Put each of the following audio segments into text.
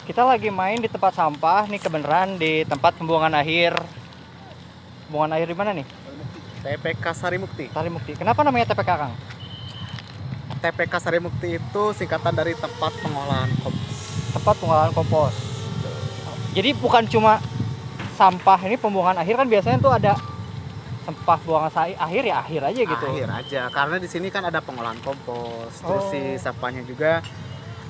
Kita lagi main di tempat sampah nih, kebenaran di tempat pembuangan akhir. Pembuangan akhir di mana nih? TPK Sarimukti. Sarimukti. Kenapa namanya TPK, Kang? TPK Sarimukti itu singkatan dari tempat pengolahan kompos. Tempat pengolahan kompos. Jadi bukan cuma sampah, ini pembuangan akhir kan biasanya tuh ada sampah buangan akhir ya akhir aja gitu. Akhir aja, karena di sini kan ada pengolahan kompos. Terus si sampahnya juga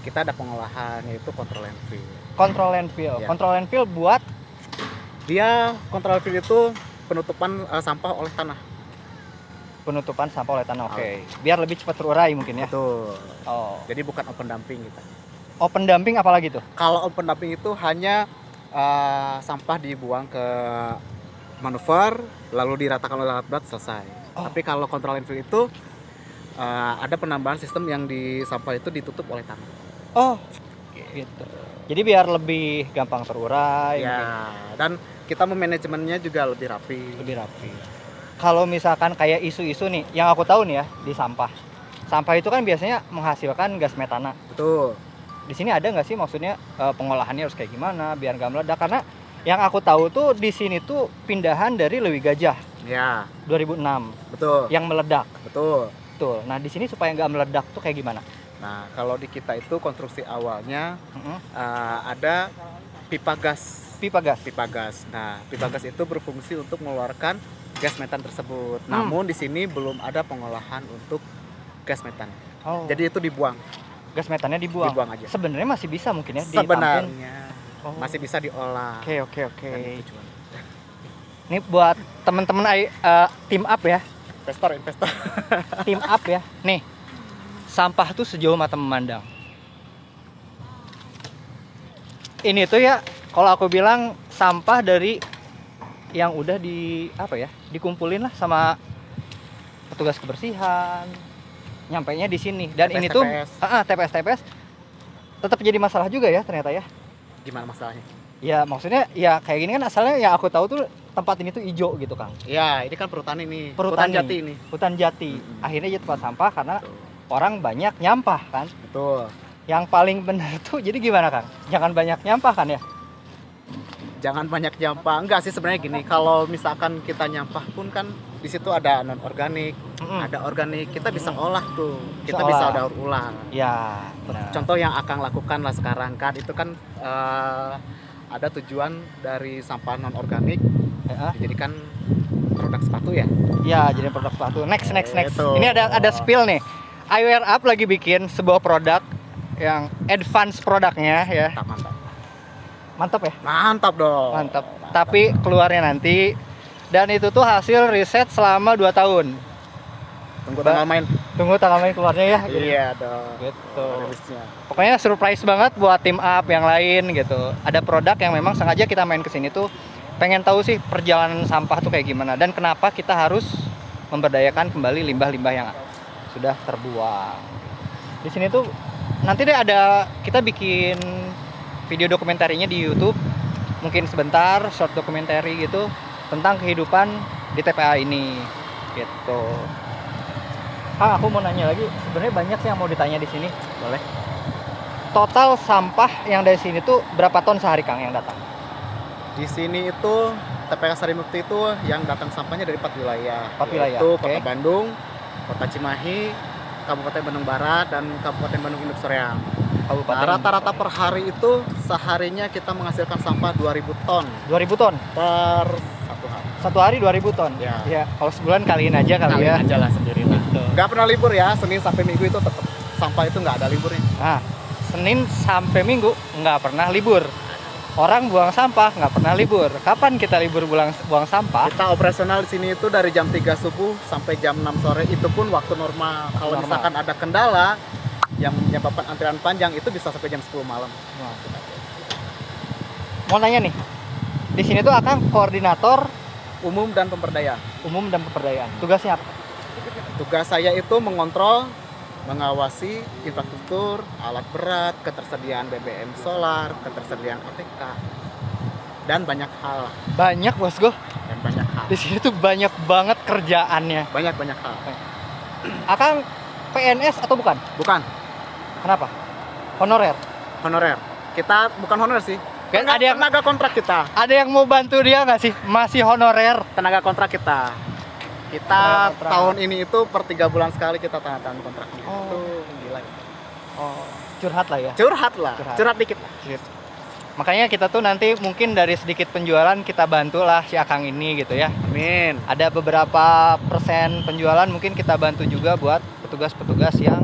kita ada pengolahan, yaitu control landfill. Control landfill. Ya. Control landfill buat Dia control landfill itu penutupan sampah oleh tanah. penutupan sampah oleh tanah. Oke. Biar lebih cepat terurai mungkin ya. Betul. Oh. Jadi bukan open dumping kita. Open dumping apalagi tuh? Kalau open dumping itu hanya sampah dibuang ke manuver lalu diratakan oleh alat berat, selesai. Tapi kalau control landfill itu ada penambahan sistem yang di sampah itu ditutup oleh tanah. Oh. Gitu. Jadi biar lebih gampang terurai. Ya, mungkin. dan kita memanajemennya juga lebih rapi. Lebih rapi. Kalau misalkan kayak isu-isu nih, yang aku tahu nih ya di sampah. Sampah itu kan biasanya menghasilkan gas metana. Betul. Di sini ada nggak sih maksudnya pengolahannya harus kayak gimana biar nggak meledak? Karena yang aku tahu tuh di sini tuh pindahan dari Lewi Gajah Ya, 2006 betul. yang meledak. Betul. Betul. Nah di sini supaya nggak meledak tuh kayak gimana? Nah, kalau di kita itu konstruksi awalnya Mm-mm. ada pipa gas. Pipa gas. Pipa gas. Nah, pipa gas itu berfungsi untuk mengeluarkan gas metan tersebut. Namun di sini belum ada pengolahan untuk gas metan. Oh. Jadi itu dibuang. Gas metannya dibuang. Dibuang aja. Sebenarnya masih bisa mungkin ya ditampung. Sebenarnya Oh. masih bisa diolah. Oke. Dan itu cuman Ini buat teman-teman tim up ya. investor. Tim up ya. Nih. Sampah tuh sejauh mata memandang. Ini tuh ya kalau aku bilang sampah dari yang udah dikumpulin lah sama petugas kebersihan, nyampainya di sini. Dan TPS, ini tuh TPS. TPS tetap jadi masalah juga ya ternyata ya. Gimana masalahnya? Ya maksudnya ya kayak gini kan asalnya yang aku tahu tuh tempat ini tuh hijau gitu, Kang. Ya, ini kan perhutani nih. Perhutani. Hutan jati ini. Hutan jati. Akhirnya jadi tempat sampah karena orang banyak nyampah kan. Betul. Yang paling benar tuh jadi gimana, Kang? Jangan banyak nyampah kan ya? Jangan banyak nyampah. Enggak sih, sebenarnya gini, kalau misalkan kita nyampah pun kan di situ ada non organik, ada organik, kita bisa olah tuh. Kita bisa daur ulang. Ya, benar. Contoh yang akan lakukan lah sekarang kan itu kan ada tujuan dari sampah non organik dijadikan produk sepatu ya. Ya, jadi produk sepatu. Next. Itu. Ini ada spill nih. iWear Up lagi bikin sebuah produk yang advance produknya ya. Mantap. Mantap ya? Mantap dong. Mantap. Tapi keluarnya nanti dan itu tuh hasil riset selama 2 tahun. Tunggu tanggal main. Tunggu tanggal main keluarnya ya. Iya dong. Gitu. Rilisnya. Pokoknya surprise banget buat tim up yang lain gitu. Ada produk yang memang sengaja kita main ke sini tuh pengen tahu sih perjalanan sampah tuh kayak gimana dan kenapa kita harus memberdayakan kembali limbah-limbah yang sudah terbuang. Di sini tuh nanti deh kita bikin video dokumentarinya di YouTube. Mungkin sebentar short dokumentari gitu tentang kehidupan di TPA ini gitu. Aku mau nanya lagi, sebenarnya banyak sih yang mau ditanya di sini. Boleh? Total sampah yang dari sini tuh berapa ton sehari, Kang, yang datang? Di sini itu TPK Sarimukti itu yang datang sampahnya dari 4 wilayah. 4 wilayah. Yaitu Oke. Kota Bandung, Kota Cimahi, Kabupaten Bandung Barat, dan Kabupaten Bandung Induk Soreang. Kabupaten. Nah, rata-rata per hari itu seharinya kita menghasilkan sampah 2000 ton 2000 ton. per satu hari. Satu hari 2000 ton. Ya. Kalau sebulan kaliin aja kali ya. Kalian aja lah sendiri lah. Gitu. Nggak pernah libur ya, Senin sampai Minggu itu tetap sampah itu nggak ada liburnya. Nah, Senin sampai Minggu nggak pernah libur. Orang buang sampah nggak pernah libur. Kapan kita libur buang sampah? Kita operasional di sini itu dari jam 3 subuh sampai jam 6 sore, itu pun waktu normal. Kalau misalkan ada kendala yang menyebabkan antrian panjang itu bisa sampai jam 10 malam. Mau nanya nih, di sini tuh akan koordinator Umum dan pemberdayaan. umum dan pemberdayaan. Tugasnya apa? Tugas saya itu mengontrol, mengawasi infrastruktur, alat berat, ketersediaan BBM solar, ketersediaan ATK, dan banyak hal. Banyak bosku. Dan banyak hal. Di sini tuh banyak banget kerjaannya. Banyak hal. Akang PNS atau bukan? Bukan Kenapa? Honorer. honorer. Kita bukan honorer sih. Kan ada yang- tenaga kontrak kita. Ada yang mau bantu dia nggak sih? Masih honorer. Tenaga kontrak kita. Kita Tenaga kontrak. tahun ini itu per 3 bulan sekali kita tanda tangan kontraknya. Oh. Itu gila. Oh, curhat lah ya. Curhat lah. Curhat. Curhat dikit. Makanya kita tuh nanti mungkin dari sedikit penjualan kita bantulah si Akang ini gitu ya. Amin. Ada beberapa persen penjualan mungkin kita bantu juga buat petugas-petugas yang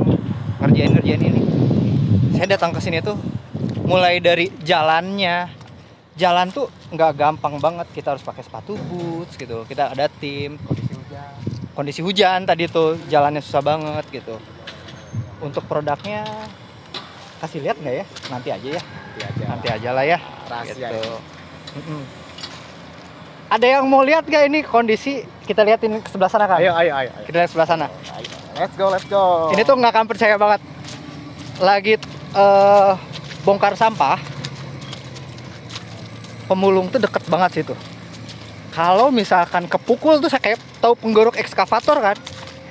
ngerjain ini. Saya datang ke sini tuh mulai dari jalannya. Jalan tuh nggak gampang banget, kita harus pakai sepatu boots gitu. Kita ada tim, kondisi hujan tadi tuh jalannya susah banget gitu. Untuk produknya kasih lihat nggak ya? Nanti aja ya. Nanti aja lah ya. Rahasia. Gitu. Ada yang mau lihat gak ini kondisi? Kita liatin ke sebelah sana kan? Ayo. Kita lihat sebelah sana. Let's go. Ini tuh nggak akan percaya banget. Lagi bongkar sampah. Pemulung tuh deket banget situ. Kalau misalkan kepukul tuh saya kayak tahu penggeruk ekskavator kan?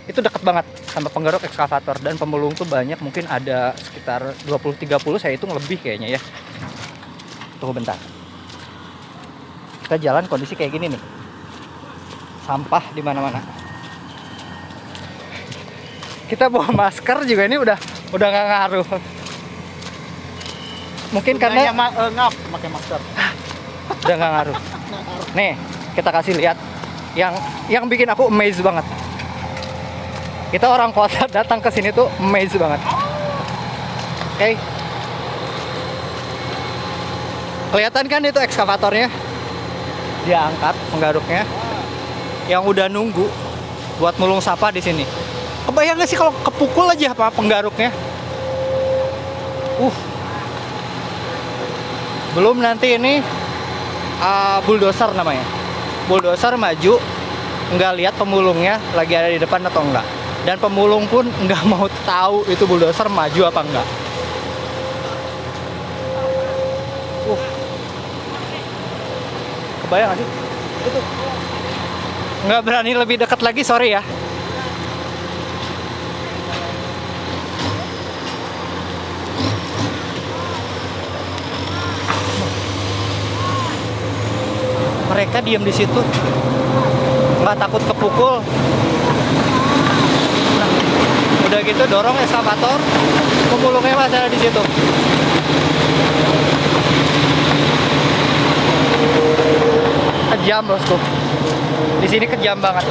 Itu deket banget sama penggeruk ekskavator, dan pemulung tuh banyak, mungkin ada sekitar 20-30, saya hitung lebih kayaknya ya. Tunggu bentar. Kita jalan kondisi kayak gini nih. Sampah di mana-mana. Kita bawa masker juga ini udah nggak ngaruh. Mungkin karena ngap pakai masker. udah nggak ngaruh. Nih, kita kasih lihat yang bikin aku amazed banget. Kita orang kota datang ke sini tuh amazed banget. Oke. Kelihatan kan itu ekskavatornya? Dia angkat penggaruknya. Yang udah nunggu buat mulung sampah di sini. Kebayang nggak sih kalau kepukul aja apa penggaruknya? Belum nanti ini bulldozer namanya. Bulldozer maju, nggak lihat pemulungnya lagi ada di depan atau enggak. Dan pemulung pun nggak mau tahu itu bulldozer maju apa enggak. Kebayang nggak sih? Itu nggak berani lebih dekat lagi, sorry ya. Mereka diam di situ, nggak takut kepukul. Nah, udah gitu dorong ekskavator, pemulungnya masih ada di situ. Kejam bosku, di sini kejam banget.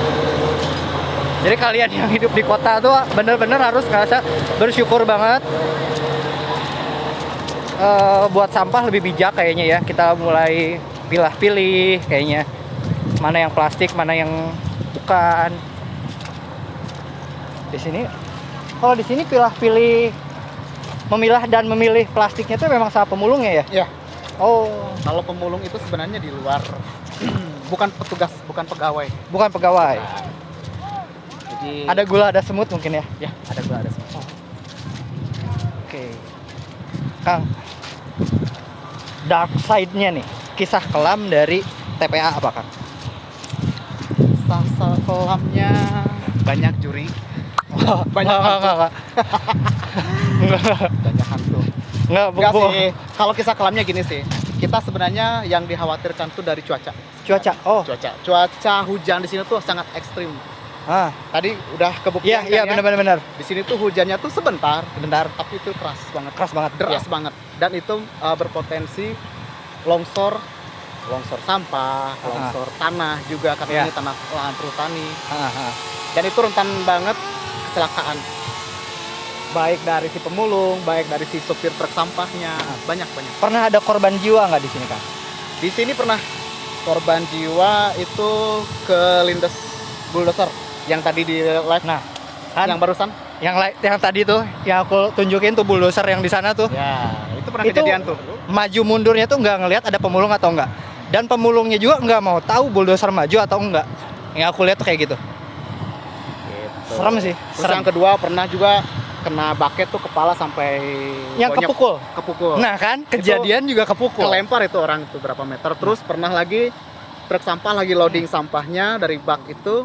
Jadi kalian yang hidup di kota tuh bener-bener harus ngerasa bersyukur banget. Buat sampah lebih bijak kayaknya ya. Kita mulai pilih-pilih kayaknya, mana yang plastik, mana yang bukan. Di sini, kalau di sini pilih-pilih, memilah dan memilih plastiknya itu memang sama pemulungnya ya? Iya. Oh, Kalau pemulung itu sebenarnya di luar, bukan petugas, bukan pegawai. bukan pegawai. Jadi Ada gula, ada semut mungkin ya? ya ada gua ada semua. Oke. Kang, dark side-nya nih, kisah kelam dari TPA apa Kang? Sasa kelamnya banyak juri, banyak Enggak. banyak hantu. Enggak, Enggak sih. Kalau kisah kelamnya gini sih. Kita sebenarnya yang dikhawatirkan tuh dari cuaca. Cuaca. Oh. Cuaca hujan di sini tuh sangat ekstrim. Ah, Tadi udah kebuktian iya kan ya. benar. Di sini tuh hujannya tuh sebentar, Bentar, tapi itu keras banget. keras banget. Deras Iya. banget. Dan itu berpotensi longsor sampah, longsor tanah juga karena Iya. ini tanah lahan perhutani. Ah. Dan itu rentan banget kecelakaan. Baik dari si pemulung, baik dari si sopir truk sampahnya, banyak. Pernah ada korban jiwa nggak di sini Kang? Di sini pernah korban jiwa itu kelindes bulldozer yang tadi di live, Nah, kan yang barusan. yang tadi tuh yang aku tunjukin tuh bulldozer yang di sana tuh, Ya, itu pernah Itu- kejadian tuh. maju mundurnya tuh nggak ngelihat ada pemulung atau enggak. Dan pemulungnya juga nggak mau tahu bulldozer maju atau enggak. Yang aku lihat tuh kayak gitu. Gitu. Serem sih, Terus serem. yang kedua pernah juga kena baket tuh kepala sampai Yang bonyok, kepukul. kepukul. Nah kan, kejadian juga kepukul. Kelempar itu orang itu berapa meter. Terus pernah lagi truk sampah lagi loading sampahnya dari bak itu,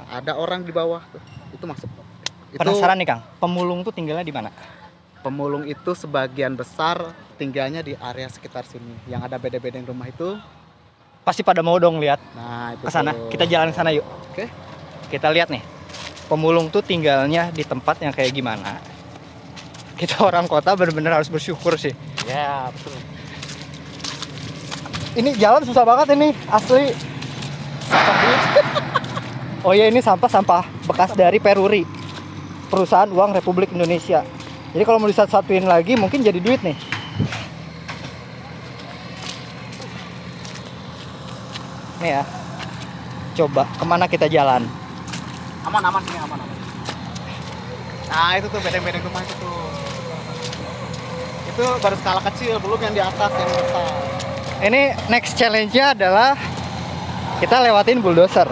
ada orang di bawah tuh. Itu masuk. Itu Penasaran nih Kang, pemulung tuh tinggalnya di mana? pemulung itu sebagian besar tinggalnya di area sekitar sini. Yang ada bedeng-bedeng rumah itu. Pasti pada mau dong lihat Nah, itu ke sana. tuh. Kita jalan ke sana yuk. Oke. Kita lihat nih. Pemulung tuh tinggalnya di tempat yang kayak gimana. Kita orang kota benar-benar harus bersyukur sih. Ya, betul. Ini jalan susah banget ini, asli. Oh ya, ini sampah-sampah bekas dari Peruri, perusahaan uang Republik Indonesia. Jadi kalau mau disatu-satuin lagi mungkin jadi duit nih. Nih ya. Coba kemana kita jalan? Aman sini, aman. Nah, itu tuh bedeng-bedeng rumah itu tuh. Itu baru skala kecil, belum yang di atas yang besar. Ini next challenge-nya adalah kita lewatin bulldozer.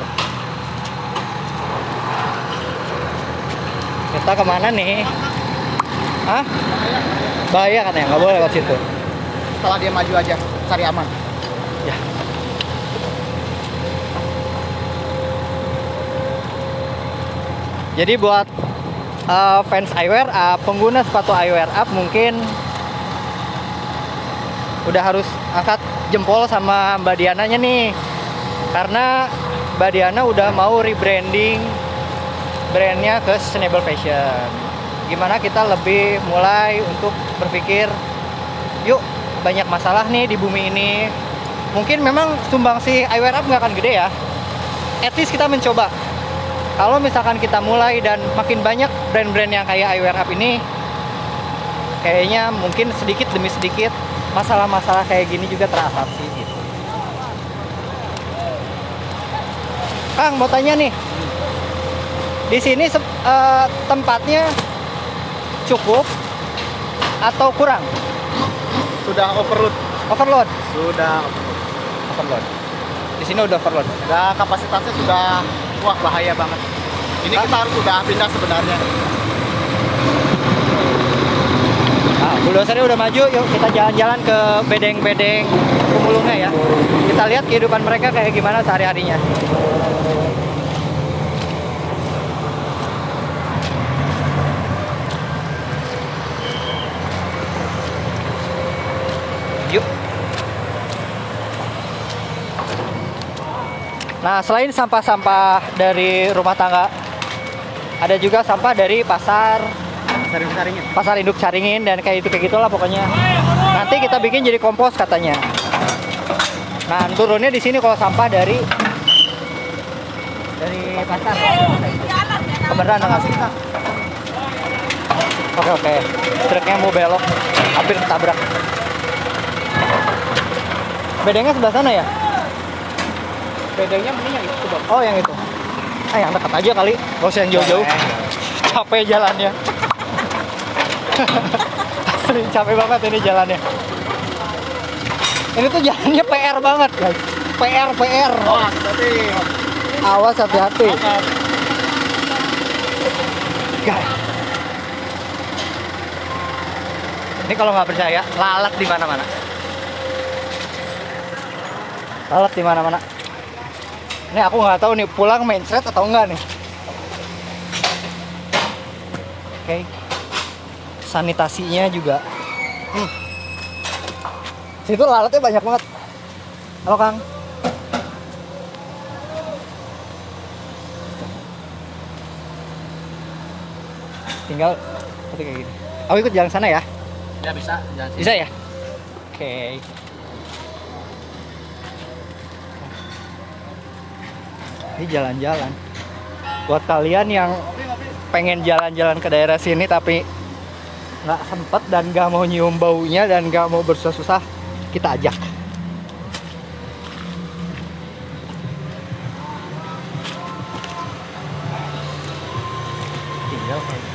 Kita kemana nih? Hah? Bahaya katanya, nggak boleh lewat situ. Setelah dia maju aja, cari aman. Ya. Jadi buat fans eyewear up, pengguna sepatu eyewear up mungkin udah harus angkat jempol sama Mbak Diananya nih, karena Mbak Diana udah mau rebranding brandnya ke sustainable fashion. Gimana kita lebih mulai untuk berpikir, yuk banyak masalah nih di bumi ini. Mungkin memang sumbangsi eyewear up nggak akan gede ya. At least kita mencoba. Kalau misalkan kita mulai dan makin banyak brand-brand yang kayak eyewear up ini, kayaknya mungkin sedikit demi sedikit masalah-masalah kayak gini juga teratasi gitu. Kang, mau tanya nih, di sini tempatnya cukup atau kurang? Sudah overload. Overload. Sudah Overload. Di sini udah overload. Udah kapasitasnya sudah bahaya banget. Ini kita harus sudah pindah sebenarnya. Nah, bulldozernya udah maju, yuk kita jalan-jalan ke bedeng-bedeng pemulungnya ya. Kita lihat kehidupan mereka kayak gimana sehari-harinya. Yuk. Nah, selain sampah-sampah dari rumah tangga, ada juga sampah dari pasar induk Caringin dan kayak gitulah pokoknya. Nanti kita bikin jadi kompos katanya. Nah, turunnya di sini kalau sampah dari pasar. Kebenaran nggak sih? Oke. Truknya mau belok, hampir ketabrak. Bedengnya sebelah sana ya? Bedengnya mending yang itu, Bang. Oh, yang itu. Yang dekat aja kali, gak usah yang jauh-jauh. Capek jalannya. Asli capek banget ini jalannya. Ini tuh jalannya PR banget, guys. PR. Oh, hati-hati. Awas hati-hati. Guys. Ini kalau nggak percaya, lalat di mana-mana. Lalat di mana-mana. Ini aku nggak tahu nih pulang mencret atau enggak nih. Oke. Sanitasinya juga. Situ lalatnya banyak banget. Halo Kang. Tinggal seperti kayak gini. Aku ikut jalan sana ya? Ya bisa, jangan sini. Bisa ya? Oke. Ini jalan-jalan. Buat kalian yang pengen jalan-jalan ke daerah sini tapi nggak sempet dan nggak mau nyium baunya dan nggak mau bersusah-susah, kita ajak. Tinggal kayak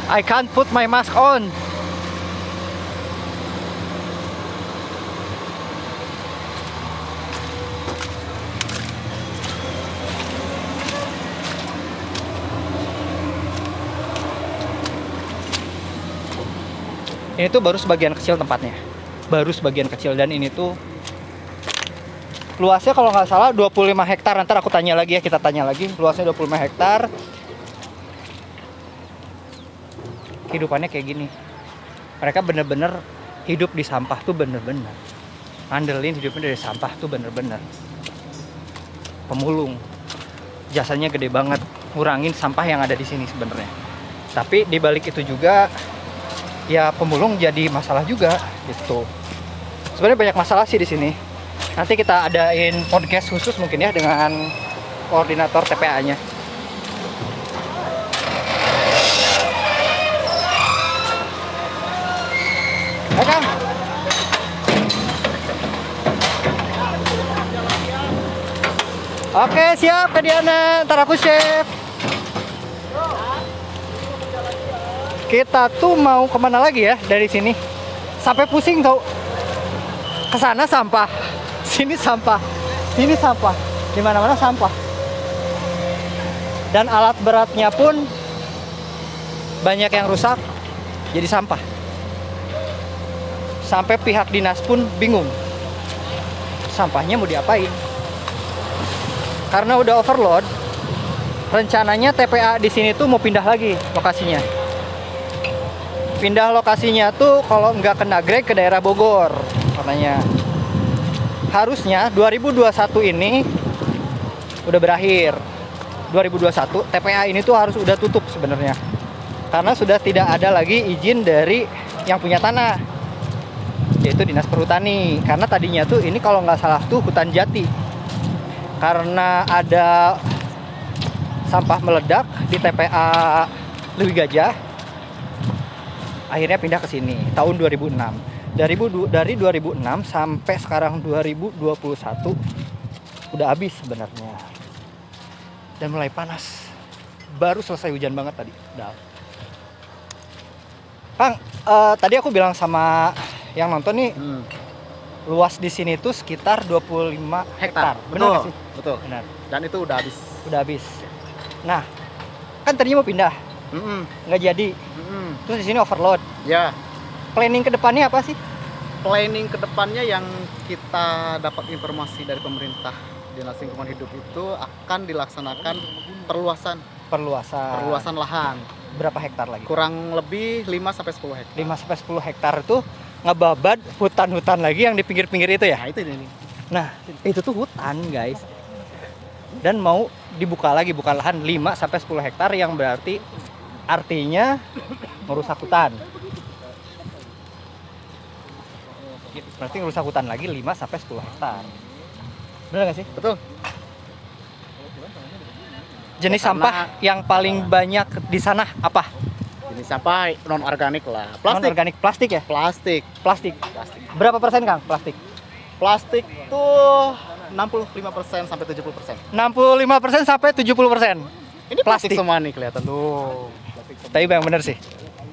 I can't put my mask on. Ini tuh baru sebagian kecil tempatnya. Baru sebagian kecil, dan ini tuh luasnya kalau nggak salah 25 hektar. Ntar aku tanya lagi ya, kita tanya lagi. Luasnya 25 hektar. Kehidupannya kayak gini. Mereka bener-bener hidup di sampah tuh bener-bener. Ngandelin hidupnya dari sampah tuh bener-bener. Pemulung. Jasanya gede banget, ngurangin sampah yang ada di sini sebenarnya. Tapi di balik itu juga ya pemulung jadi masalah juga gitu. Sebenarnya banyak masalah sih di sini. Nanti kita adain podcast khusus mungkin ya dengan koordinator TPA-nya. Kang. Oke, siap Kak Diana. Ntar aku chef. Kita tuh mau kemana lagi ya dari sini? Sampai pusing tau. Kesana sampah, sini sampah, sini sampah, di mana-mana sampah. Dan alat beratnya pun banyak yang rusak, jadi sampah. Sampai pihak dinas pun bingung, sampahnya mau diapain? Karena udah overload, rencananya TPA di sini tuh mau pindah lagi lokasinya. Pindah lokasinya tuh kalau nggak ke Nagreg ke daerah Bogor katanya. Harusnya 2021 ini udah berakhir. 2021 TPA ini tuh harus udah tutup sebenarnya. Karena sudah tidak ada lagi izin dari yang punya tanah, yaitu Dinas Perhutani. Karena tadinya tuh ini kalau nggak salah tuh hutan jati. Karena ada sampah meledak di TPA Lewi Gajah, akhirnya pindah ke sini tahun 2006. Dari 2006 sampai sekarang 2021 udah habis sebenarnya. Dan mulai panas. Baru selesai hujan banget tadi. Udah. Kang, tadi aku bilang sama yang nonton nih, luas di sini tuh sekitar 25 hektar. Benar Betul, nggak sih? betul. Benar. Dan itu udah habis. Udah habis. Nah, kan tadinya mau pindah, nggak jadi. Terus di sini overload. Ya, Planning ke depannya apa sih? planning kedepannya yang kita dapat informasi dari pemerintah Dinas Lingkungan Hidup itu akan dilaksanakan perluasan Perluasan lahan. Berapa hektar lagi? Kurang lebih 5-10 hektar. 5-10 hektar itu ngebabat hutan-hutan lagi yang di pinggir-pinggir itu ya? Nah, itu ini. Nah, itu tuh hutan, guys. Dan mau dibuka lagi, buka lahan 5-10 hektar yang berarti artinya merusak hutan. Berarti merusak hutan lagi 5-10 hektar. Benar nggak sih? Betul. Jenis Ya, karena- sampah yang paling banyak di sana apa? Ini sampah non organik lah. Plastik. Non-organik plastik ya? Plastik. Plastik. Plastik. Berapa persen, Kang, plastik? Plastik tuh 65% sampai 70%. 65% sampai 70%. Ini plastik Plastik. semua nih kelihatan tuh. Tapi yang bener sih.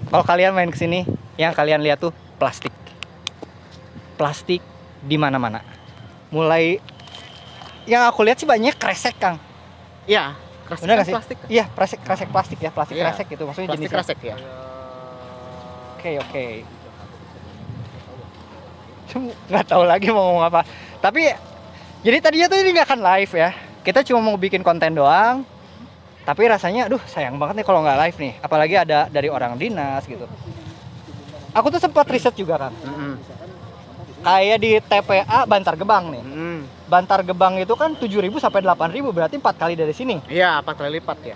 Kalau kalian main ke sini, yang kalian lihat tuh plastik. Plastik di mana-mana. Mulai yang aku lihat sih banyak kresek, Kang. Iya, kresek Bener nggak sih? plastik. Iya, kresek plastik ya, plastik Iya. kresek gitu. Maksudnya Plastik jenisnya. kresek ya. Oke. Cuma nggak tahu lagi mau ngomong apa. Tapi jadi tadinya tuh ini nggak akan live ya. Kita cuma mau bikin konten doang. Tapi rasanya, aduh sayang banget nih kalau nggak live nih. Apalagi ada dari orang dinas gitu. Aku tuh sempat riset juga kan. Kayak di TPA Bantar Gebang nih. Bantar Gebang itu kan 7.000 sampai 8.000, berarti 4 kali dari sini. Iya, 4 kali lipat ya.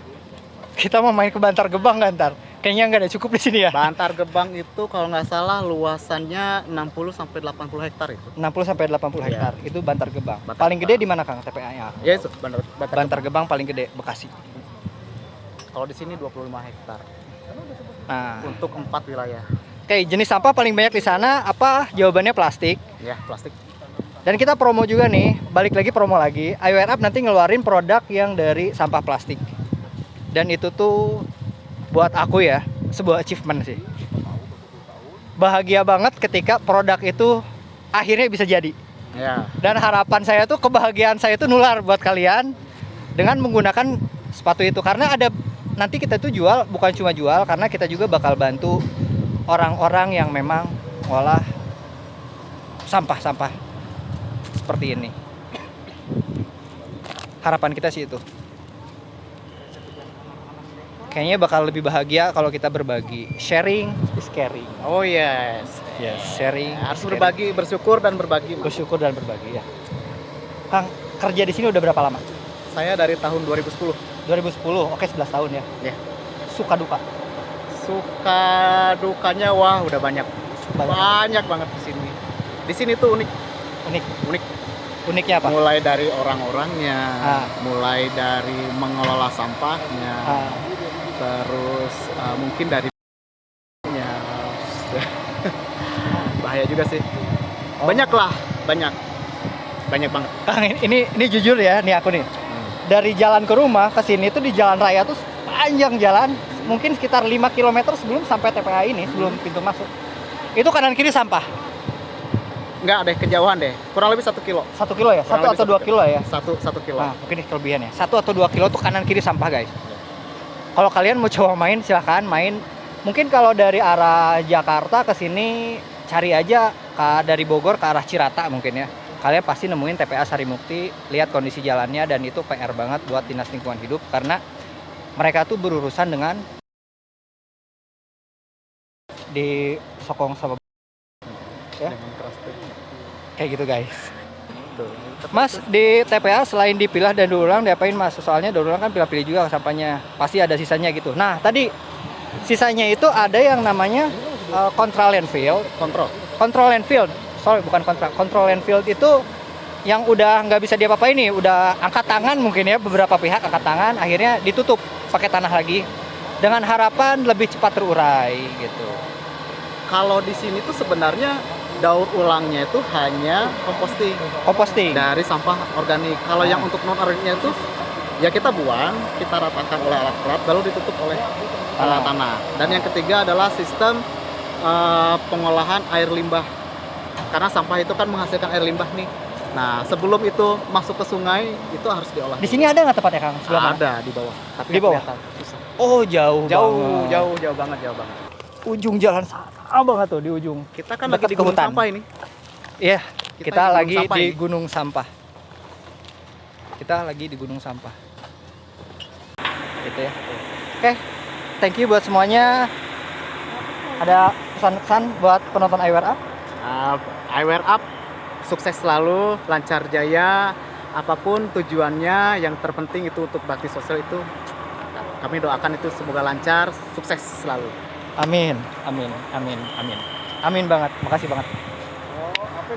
Kita mau main ke Bantar Gebang nggak ntar? Kayaknya nggak ada cukup di sini ya. Bantar Gebang itu kalau nggak salah luasannya 60 sampai 80 hektar itu. 60 sampai 80 Iya. hektar itu Bantar Gebang. Bantar Paling Gebang. gede di mana, Kang, TPA-nya? Ya itu Bantar Gebang paling gede Bekasi. Kalau di sini 25 hektar Nah, untuk 4 wilayah. oke, jenis sampah paling banyak di sana apa? Jawabannya plastik. Ya, plastik. Dan kita promo juga nih, balik lagi promo lagi. IWR Up nanti ngeluarin produk yang dari sampah plastik. Dan itu tuh buat aku ya, sebuah achievement sih. Bahagia banget ketika produk itu akhirnya bisa jadi. Ya. Dan harapan saya tuh, kebahagiaan saya tuh nular buat kalian dengan menggunakan sepatu itu. Karena ada, nanti kita tuh jual, bukan cuma jual, karena kita juga bakal bantu orang-orang yang memang ngolah sampah-sampah seperti ini. Harapan kita sih itu. Kayaknya bakal lebih bahagia kalau kita berbagi. Sharing is caring. Oh yes. Yes, sharing Harus is caring. berbagi, bersyukur dan berbagi. Bersyukur dan berbagi ya. Kang, kerja di sini udah berapa lama? Saya dari tahun 2010. 2010, oke 11 tahun ya. Ya. Suka duka. Suka dukanya wah udah banyak. Banyak banget di sini. Di sini tuh unik. Unik. Unik. Uniknya apa? Mulai dari orang-orangnya, Ah. mulai dari mengelola sampahnya, Ah, terus mungkin dari bahaya juga sih. Oh. Banyak lah, banyak banget. Kang, ini jujur ya, nih aku nih. Dari jalan ke rumah ke sini tuh di jalan raya tuh panjang jalan, mungkin sekitar 5 km sebelum sampai TPA ini, sebelum pintu masuk. Itu kanan kiri sampah. Enggak deh, kejauhan deh, kurang lebih 1 kilo. 1 kilo ya? Kurang 1 lebih atau 2 kilo ya? Satu kilo. Nah, mungkin kelebihannya. 1 atau 2 kilo tuh kanan kiri sampah, guys. Kalau kalian mau coba main, silahkan main. Mungkin kalau dari arah Jakarta ke sini, cari aja dari Bogor ke arah Cirata mungkin ya. Kalian pasti nemuin TPA Sarimukti, lihat kondisi jalannya, dan itu PR banget buat Dinas Lingkungan Hidup karena mereka tuh berurusan dengan di Sokong sama ya. Kayak gitu guys. Mas, di TPA selain dipilah dan diulang, diapain Mas? Soalnya daur ulang kan pilih-pilih juga sampahnya. Pasti ada sisanya gitu. Nah, tadi sisanya itu ada yang namanya control landfill. Control landfill. Sorry, bukan kontra. Control landfill itu yang udah nggak bisa diapa-apain nih. Udah angkat tangan mungkin ya, beberapa pihak angkat tangan. Akhirnya ditutup pakai tanah lagi. Dengan harapan lebih cepat terurai gitu. Kalau di sini tuh sebenarnya daur ulangnya itu hanya Composting. dari sampah organik. Kalau yang untuk non organiknya itu ya kita buang, kita ratakan oleh alat berat, lalu ditutup oleh tanah. Dan yang ketiga adalah sistem pengolahan air limbah. Karena sampah itu kan menghasilkan air limbah nih. Nah, sebelum itu masuk ke sungai itu harus diolah. Di sini ada nggak tempatnya Kang? Sebelah mana? Ada di bawah. Tapi Di bawah? kelihatan, susah. Oh, jauh Banget. Ujung jalan sana banget tuh di ujung. Kita kan Dekat lagi di ke gunung hutan. sampah ini. Iya, kita di lagi gunung sampah di ini. gunung sampah. Kita lagi di gunung sampah. Gitu ya. Oke, thank you buat semuanya. Ada pesan-pesan buat penonton iWear Up? iWear Up sukses selalu, lancar jaya, apapun tujuannya, yang terpenting itu untuk bakti sosial itu kami doakan itu semoga lancar, sukses selalu. Amin, amin, amin, amin. Amin banget, makasih banget.